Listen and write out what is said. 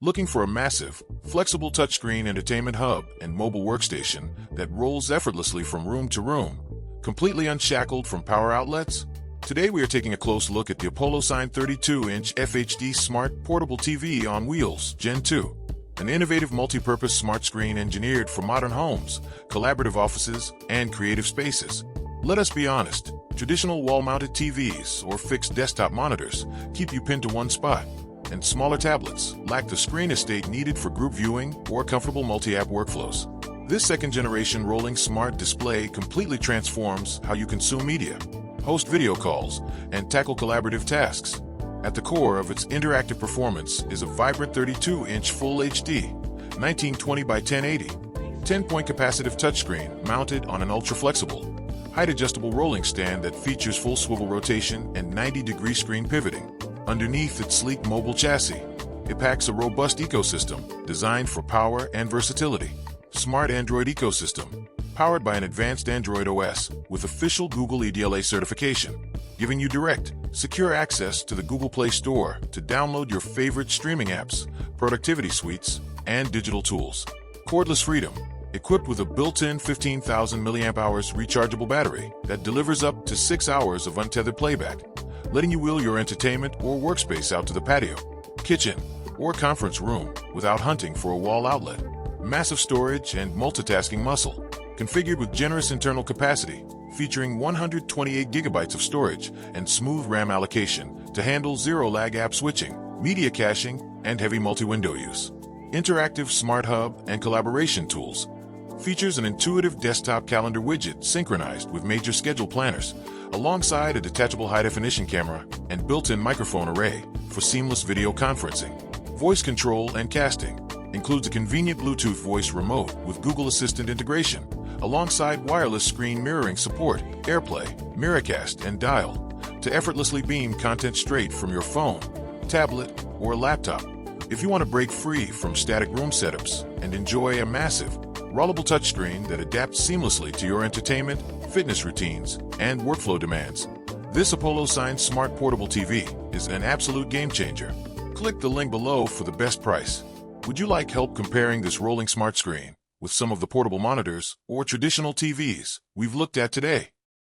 Looking for a massive, flexible touchscreen entertainment hub and mobile workstation that rolls effortlessly from room to room, completely unshackled from power outlets? Today we are taking a close look at the ApoloSign 32-inch FHD Smart Portable TV on Wheels Gen 2, an innovative multi-purpose smart screen engineered for modern homes, collaborative offices, and creative spaces. Let us be honest, traditional wall-mounted TVs or fixed desktop monitors keep you pinned to one spot, and smaller tablets lack the screen estate needed for group viewing or comfortable multi-app workflows. This second-generation rolling smart display completely transforms how you consume media, host video calls, and tackle collaborative tasks. At the core of its interactive performance is a vibrant 32-inch Full HD, 1920 by 1080, 10-point capacitive touchscreen mounted on an ultra-flexible, height-adjustable rolling stand that features full swivel rotation and 90-degree screen pivoting. Underneath its sleek mobile chassis, it packs a robust ecosystem designed for power and versatility. Smart Android ecosystem, powered by an advanced Android OS with official Google EDLA certification, giving you direct, secure access to the Google Play Store to download your favorite streaming apps, productivity suites, and digital tools. Cordless freedom, equipped with a built-in 15,000 mAh rechargeable battery that delivers up to 6 hours of untethered playback, letting you wheel your entertainment or workspace out to the patio, kitchen, or conference room without hunting for a wall outlet. Massive storage and multitasking muscle, configured with generous internal capacity, featuring 128 gigabytes of storage and smooth RAM allocation to handle zero-lag app switching, media caching, and heavy multi-window use. Interactive smart hub and collaboration tools. Features an intuitive desktop calendar widget synchronized with major schedule planners, alongside a detachable high-definition camera and built-in microphone array for seamless video conferencing. Voice control and casting includes a convenient Bluetooth voice remote with Google Assistant integration, alongside wireless screen mirroring support, AirPlay, Miracast, and Dial, to effortlessly beam content straight from your phone, tablet, or laptop. If you want to break free from static room setups and enjoy a massive, rollable touchscreen that adapts seamlessly to your entertainment, fitness routines, and workflow demands, this ApoloSign Smart Portable TV is an absolute game changer. Click the link below for the best price. Would you like help comparing this rolling smart screen with some of the portable monitors or traditional TVs we've looked at today?